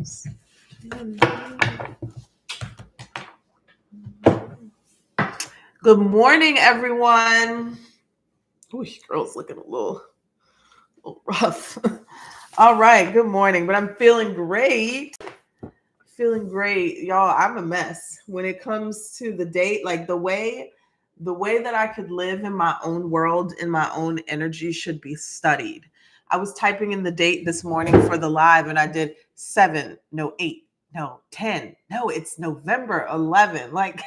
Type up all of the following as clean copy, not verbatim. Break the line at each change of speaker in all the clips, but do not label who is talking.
musings. Good morning, everyone. Ooh, girl's looking a little rough. All right, good morning, but I'm feeling great. Feeling great, y'all. I'm a mess when it comes to the date. Like the way that I could live in my own world, in my own energy, should be studied. I was typing in the date this morning for the live, and I did 7, no 8, no 10, no, it's November 11. Like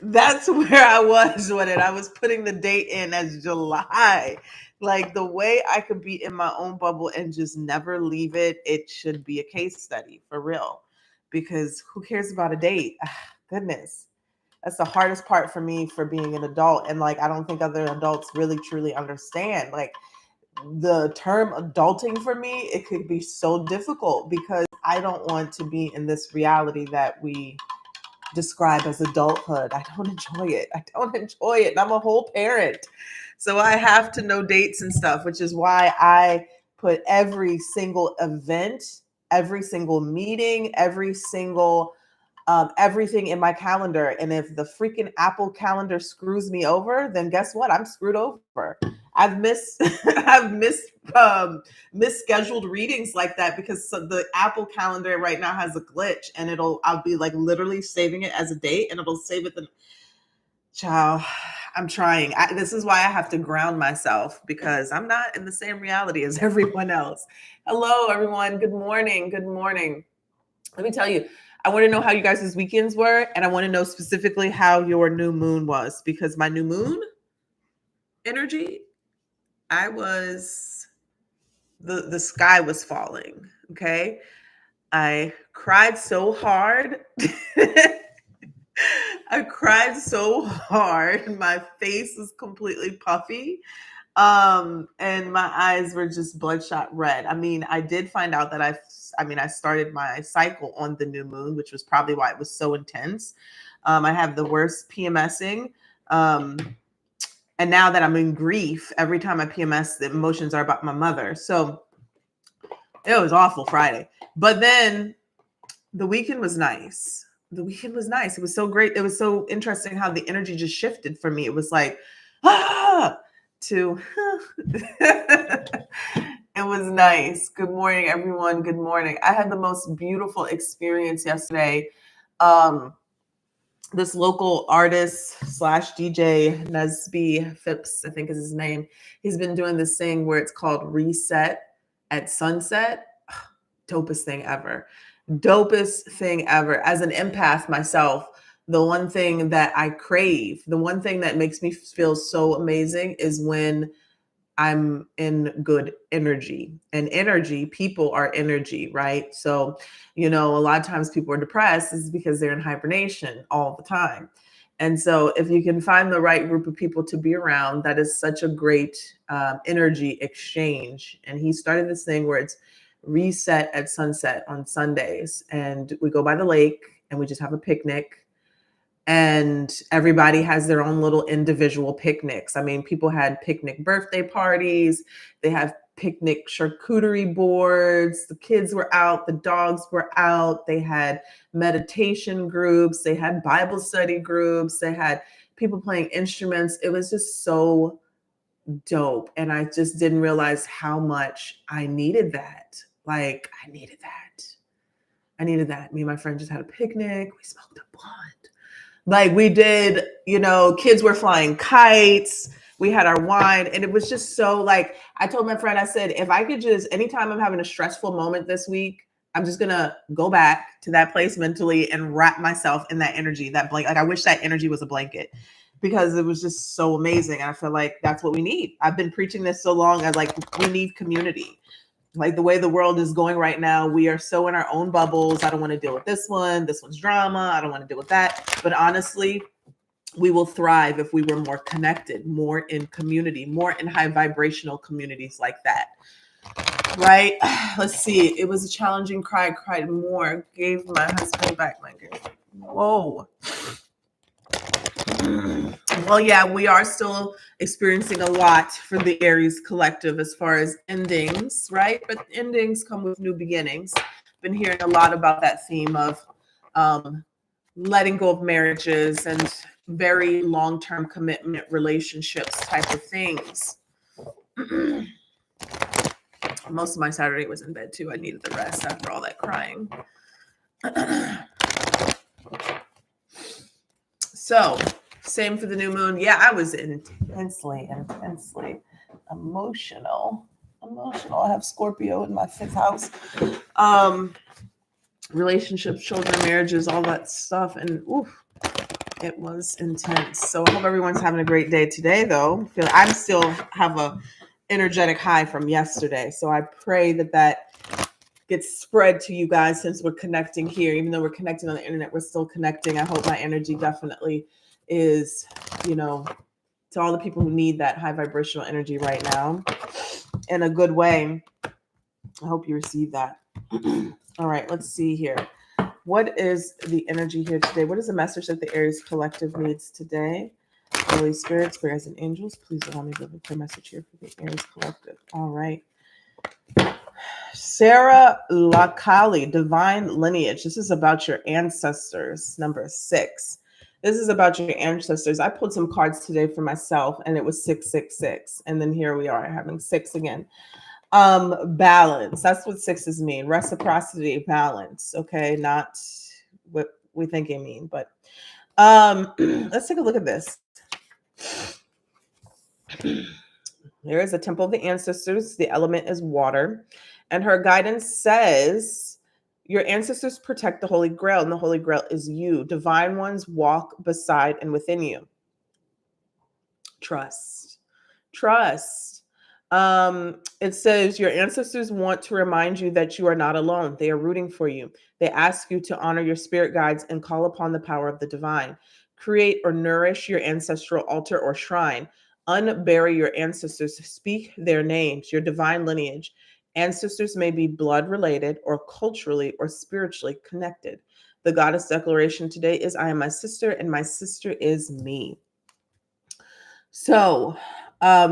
that's where I was with it. I was putting the date in as July. Like the way I could be in my own bubble and just never leave it. It should be a case study for real. Because who cares about a date? Goodness. That's the hardest part for me for being an adult. And like, I don't think other adults really truly understand. Like the term adulting for me, it could be so difficult because I don't want to be in this reality that we describe as adulthood. I don't enjoy it. And I'm a whole parent. So I have to know dates and stuff, which is why I put every single event, every single meeting, every single everything in my calendar. And if the freaking Apple calendar screws me over, then guess what? I'm screwed over. I've missed misscheduled readings like that because the Apple calendar right now has a glitch, and I'll be like literally saving it as a date, and it'll save it. Child, I'm trying. This is why I have to ground myself because I'm not in the same reality as everyone else. Hello, everyone. Good morning. Good morning. Let me tell you, I want to know how you guys' weekends were, and I want to know specifically how your new moon was, because my new moon energy, the sky was falling, okay? I cried so hard. I cried so hard. My face was completely puffy. And my eyes were just bloodshot red. I mean, I did find out that I started my cycle on the new moon, which was probably why it was so intense. I have the worst PMSing. And now that I'm in grief, every time I PMS, the emotions are about my mother. So it was awful Friday. But then the weekend was nice. It was so great. It was so interesting how the energy just shifted for me. It was like, to it was nice. Good morning, everyone. Good morning. I had the most beautiful experience yesterday. This local artist / DJ, Nesby Phipps, I think is his name. He's been doing this thing where it's called Reset at Sunset. Dopest thing ever. As an empath myself, the one thing that I crave, the one thing that makes me feel so amazing is when I'm in good energy. And energy, people are energy, right? So, a lot of times people are depressed is because they're in hibernation all the time. And so if you can find the right group of people to be around, that is such a great energy exchange. And he started this thing where it's Reset at Sunset on Sundays. And we go by the lake and we just have a picnic. And everybody has their own little individual picnics. I mean, people had picnic birthday parties. They have picnic charcuterie boards. The kids were out. The dogs were out. They had meditation groups. They had Bible study groups. They had people playing instruments. It was just so dope. And I just didn't realize how much I needed that. Like, I needed that. Me and my friend just had a picnic. We smoked a blunt. Like we did, kids were flying kites. We had our wine. And it was just so like, I told my friend, I said, if I could just, anytime I'm having a stressful moment this week, I'm just going to go back to that place mentally and wrap myself in that energy, that blanket. Like I wish that energy was a blanket because it was just so amazing. And I feel like that's what we need. I've been preaching this so long. We need community. Like the way the world is going right now, we are so in our own bubbles. I don't want to deal with this one. This one's drama. I don't want to deal with that. But honestly, we will thrive if we were more connected, more in community, more in high vibrational communities like that. Right? Let's see. It was a challenging cry. I cried more. Gave my husband back my gift. Whoa. Well, yeah, we are still experiencing a lot for the Aries collective as far as endings, right? But endings come with new beginnings. Been hearing a lot about that theme of um, letting go of marriages and very long-term commitment relationships type of things. Most of my Saturday was in bed too. I needed the rest after all that crying. So, same for the new moon. Yeah, I was intensely emotional. I have Scorpio in my 5th house. Relationships, children, marriages, all that stuff. And oof, it was intense. So I hope everyone's having a great day today, though. I still have a energetic high from yesterday. So I pray that gets spread to you guys since we're connecting here. Even though we're connecting on the internet, we're still connecting. I hope my energy definitely is, to all the people who need that high vibrational energy right now in a good way. I hope you receive that. All right, let's see here. What is the energy here today? What is the message that the Aries collective needs today? Holy Spirit, spirits, and angels, please allow me to give a clear message here for the Aries collective. All right. Sarah Lakali, divine lineage. This is about your ancestors, number 6. This is about your ancestors. I pulled some cards today for myself, and it was 666. And then here we are having 6 again. Balance. That's what 6s mean. Reciprocity, balance. Okay, not what we think it mean, but let's take a look at this. There is a temple of the ancestors. The element is water. And her guidance says, your ancestors protect the Holy Grail, and the Holy Grail is you. Divine ones walk beside and within you. Trust. It says your ancestors want to remind you that you are not alone. They are rooting for you. They ask you to honor your spirit guides and call upon the power of the divine. Create or nourish your ancestral altar or shrine. Unbury your ancestors. Speak their names, your divine lineage. Ancestors may be blood related or culturally or spiritually connected. The goddess declaration today is, I am my sister and my sister is me. So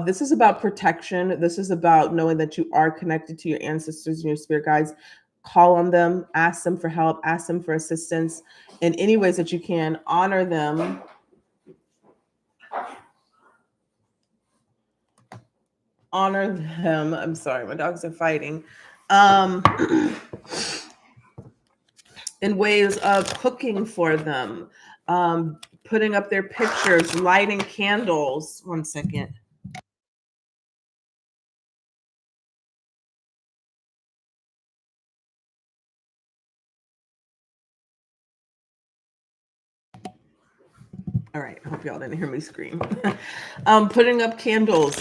this is about protection. This is about knowing that you are connected to your ancestors and your spirit guides. Call on them, ask them for help, ask them for assistance in any ways that you can. Honor them. I'm sorry, my dogs are fighting. In ways of cooking for them, putting up their pictures, lighting candles. One second. All right, I hope y'all didn't hear me scream. Putting up candles,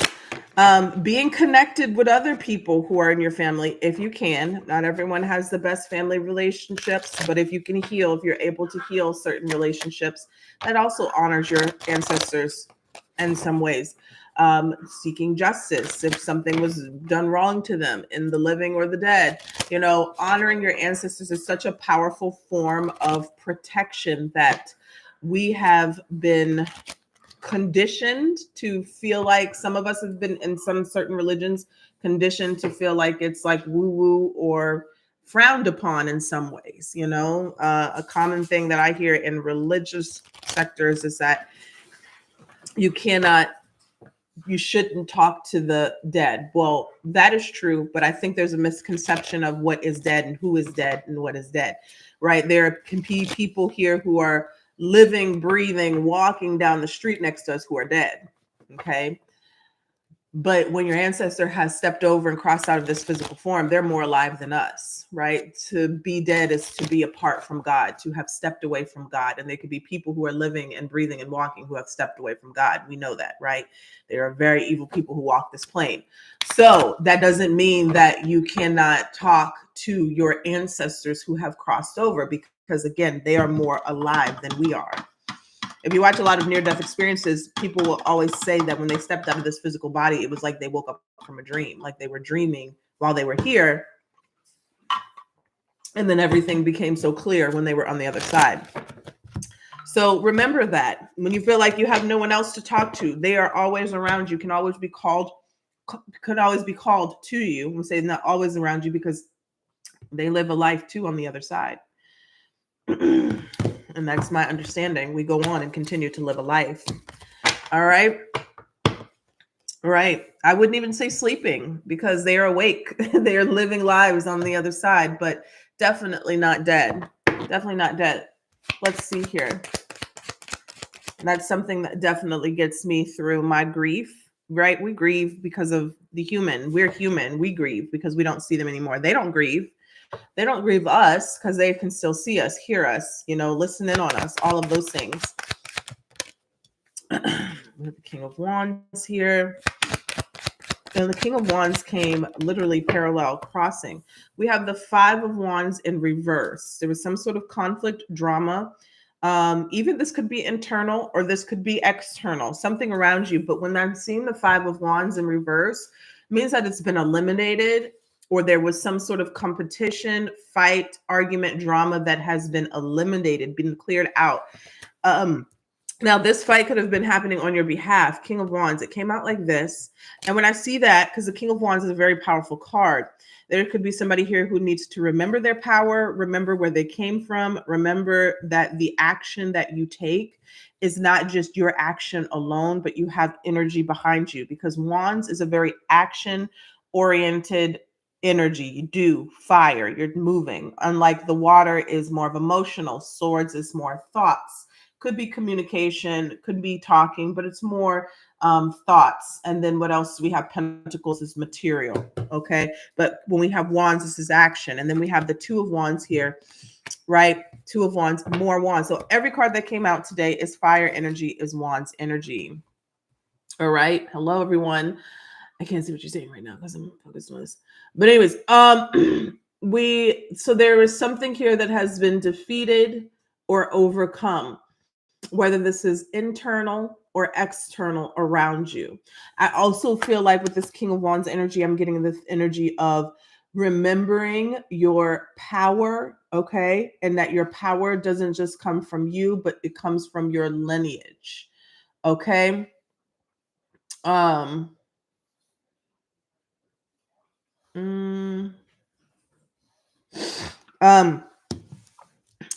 being connected with other people who are in your family, if you can. Not everyone has the best family relationships, but if you can heal, if you're able to heal certain relationships, that also honors your ancestors in some ways. Seeking justice if something was done wrong to them in the living or the dead. Honoring your ancestors is such a powerful form of protection that we have been conditioned to feel like, some of us have been in some certain religions conditioned to feel like it's like woo-woo or frowned upon in some ways. A common thing that I hear in religious sectors is that you shouldn't talk to the dead. Well, that is true, but I think there's a misconception of what is dead and who is dead and what is dead, right? There can be people here who are living, breathing, walking down the street next to us who are dead, okay? But when your ancestor has stepped over and crossed out of this physical form, they're more alive than us, right? To be dead is to be apart from God, to have stepped away from God. And there could be people who are living and breathing and walking who have stepped away from God. We know that, right? There are very evil people who walk this plane. So that doesn't mean that you cannot talk to your ancestors who have crossed over, because again, they are more alive than we are. If you watch a lot of near-death experiences, people will always say that when they stepped out of this physical body, it was like they woke up from a dream, like they were dreaming while they were here. And then everything became so clear when they were on the other side. So remember that when you feel like you have no one else to talk to, they are always around you, can always be called, could always be called to you. We say not always around you because they live a life too on the other side. And that's my understanding. We go on and continue to live a life. All right. Right. I wouldn't even say sleeping because they are awake. They are living lives on the other side, but definitely not dead. Definitely not dead. Let's see here. That's something that definitely gets me through my grief, right? We grieve because of the human. We're human. We grieve because we don't see them anymore. They don't grieve. They don't grieve us because they can still see us, hear us, listen in on us, all of those things. We have the King of Wands here. And the King of Wands came literally parallel crossing. We have the Five of Wands in reverse. There was some sort of conflict, drama. Even this could be internal or this could be external, something around you. But when I'm seeing the Five of Wands in reverse, it means that it's been eliminated or there was some sort of competition, fight, argument, drama that has been eliminated, been cleared out. Now, this fight could have been happening on your behalf. King of Wands, it came out like this. And when I see that, because the King of Wands is a very powerful card, there could be somebody here who needs to remember their power, remember where they came from, remember that the action that you take is not just your action alone, but you have energy behind you, because Wands is a very action-oriented energy. You do fire, you're moving. Unlike the water is more of emotional, swords is more thoughts. Could be communication, could be talking, but it's more thoughts. And then what else? We have Pentacles is material, okay? But when we have Wands, this is action. And then we have the Two of Wands here, right? Two of Wands, more Wands. So every card that came out today is fire energy, is Wands energy. All right. Hello, everyone. I can't see what you're saying right now because I'm focused on this. But anyways, so there is something here that has been defeated or overcome, whether this is internal or external around you. I also feel like with this King of Wands energy, I'm getting this energy of remembering your power, okay? And that your power doesn't just come from you, but it comes from your lineage, okay?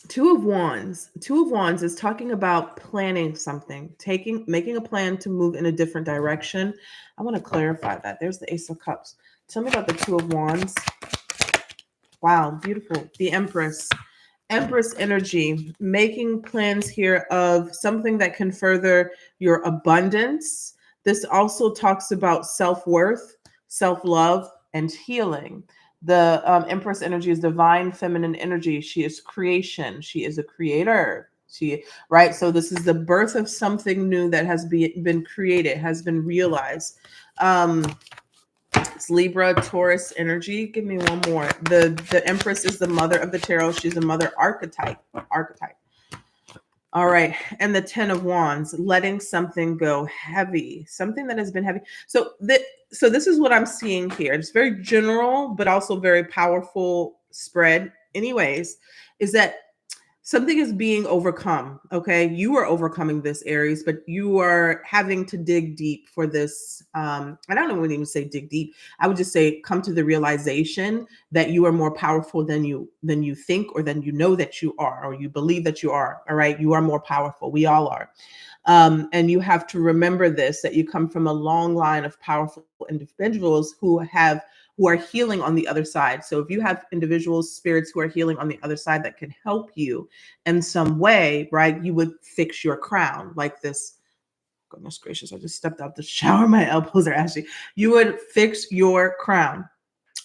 Two of Wands is talking about planning something, making a plan to move in a different direction. I want to clarify that. There's the Ace of Cups. Tell me about the Two of Wands. Wow, beautiful. The Empress energy, making plans here of something that can further your abundance. This also talks about self-worth, self-love, and healing. The Empress energy is divine feminine energy. She is creation. She is a creator. Right? So this is the birth of something new that has been created, has been realized. It's Libra, Taurus energy. Give me one more. The Empress is the mother of the tarot. She's a mother archetype. All right. And the Ten of Wands, letting something go heavy, something that has been heavy. So this is what I'm seeing here. It's very general, but also very powerful spread. Anyways, is that something is being overcome. Okay. You are overcoming this, Aries, but you are having to dig deep for this. I wouldn't even say dig deep. I would just say come to the realization that you are more powerful than you think, or than you know that you are, or you believe that you are. All right. You are more powerful. We all are. And you have to remember this, that you come from a long line of powerful individuals who are healing on the other side. So if you have individuals, spirits who are healing on the other side that can help you in some way, right? You would fix your crown like this. Goodness gracious, I just stepped out the shower. My elbows are ashy. You would fix your crown.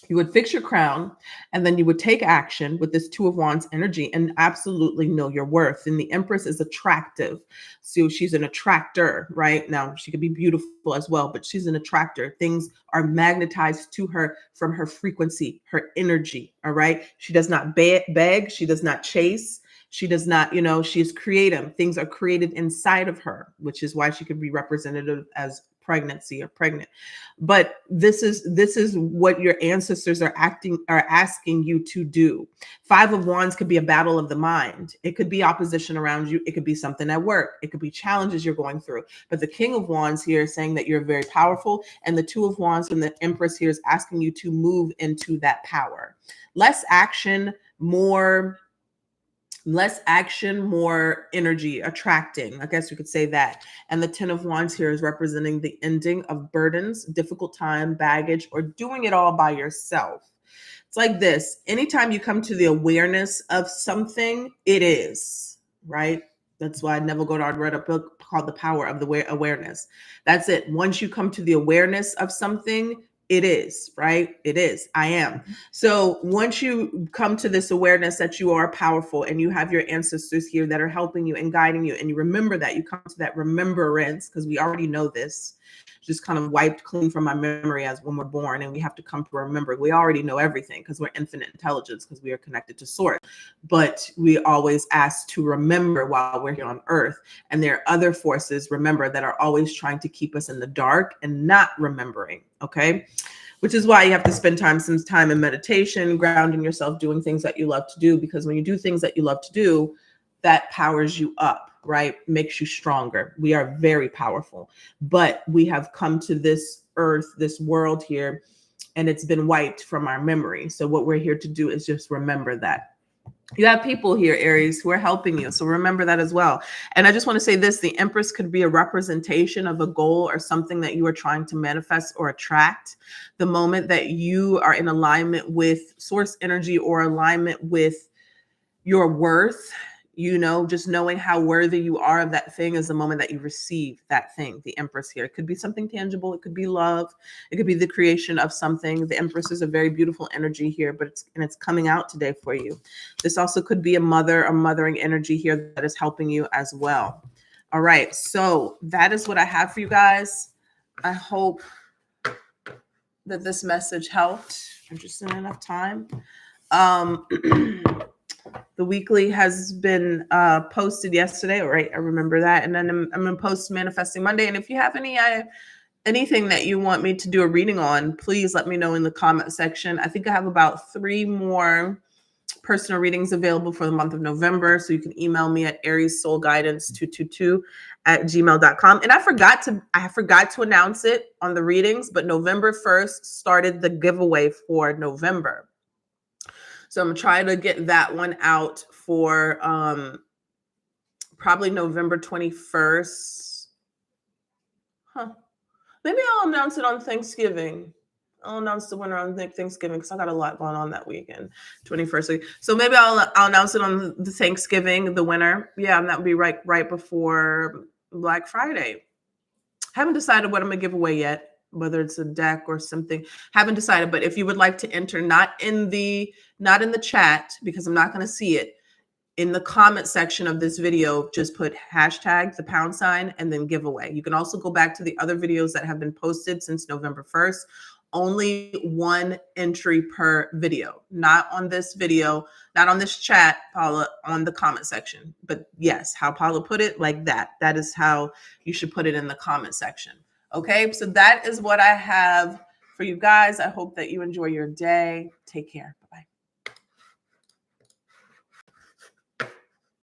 You would fix your crown, and then you would take action with this Two of Wands energy and absolutely know your worth. And the Empress is attractive. So she's an attractor, right? Now, she could be beautiful as well, but she's an attractor. Things are magnetized to her from her frequency, her energy, all right? She does not beg. She does not chase. She does not, she is creative. Things are created inside of her, which is why she could be representative as pregnancy or pregnant. But this is what your ancestors are asking you to do. Five of Wands could be a battle of the mind. It could be opposition around you. It could be something at work. It could be challenges you're going through. But the King of Wands here is saying that you're very powerful. And the Two of Wands from the Empress here is asking you to move into that power. Less action, more energy, attracting. I guess you could say that. And the Ten of Wands here is representing the ending of burdens, difficult time, baggage, or doing it all by yourself. It's like this. Anytime you come to the awareness of something, it is, right? That's why Neville Goddard read a book called The Power of the Awareness. That's it. Once you come to the awareness of something, it is, right? It is. I am. So once you come to this awareness that you are powerful and you have your ancestors here that are helping you and guiding you, and you remember that, you come to that remembrance, because we already know this, just kind of wiped clean from my memory as when we're born, and we have to come to remember. We already know everything because we're infinite intelligence, because we are connected to source, but we always ask to remember while we're here on earth. And there are other forces, remember, that are always trying to keep us in the dark and not remembering. Okay. Which is why you have to spend some time in meditation, grounding yourself, doing things that you love to do, because when you do things that you love to do, that powers you up, right? Makes you stronger. We are very powerful, but we have come to this earth, this world here, and it's been wiped from our memory. So what we're here to do is just remember that. You have people here, Aries, who are helping you. So remember that as well. And I just want to say this, the Empress could be a representation of a goal or something that you are trying to manifest or attract. The moment that you are in alignment with source energy or alignment with your worth, you know, just knowing how worthy you are of that thing is the moment that you receive that thing, the Empress here. It could be something tangible. It could be love. It could be the creation of something. The Empress is a very beautiful energy here, but it's coming out today for you. This also could be a mothering energy here that is helping you as well. All right. So that is what I have for you guys. I hope that this message helped. I'm just in enough time. The weekly has been posted yesterday, right? I remember that. And then I'm going to post Manifesting Monday. And if you have anything that you want me to do a reading on, please let me know in the comment section. I think I have about 3 more personal readings available for the month of November. So you can email me at ariessoulguidance222@gmail.com. And I forgot to announce it on the readings, but November 1st started the giveaway for November. So I'm trying to get that one out for probably November 21st. Maybe I'll announce it on Thanksgiving. I'll announce the winner on Thanksgiving because I got a lot going on that weekend, 21st week. So maybe I'll announce it on the Thanksgiving, the winner. Yeah, and that would be right before Black Friday. Haven't decided what I'm gonna give away yet, whether it's a deck or something. Haven't decided, but if you would like to enter, not in the chat, because I'm not going to see it, in the comment section of this video, just put hashtag, the #, and then giveaway. You can also go back to the other videos that have been posted since November 1st. Only 1 entry per video, not on this video, not on this chat, Paula, on the comment section. But yes, how Paula put it, like that. That is how you should put it in the comment section. Okay, so that is what I have for you guys. I hope that you enjoy your day. Take care. Bye-bye.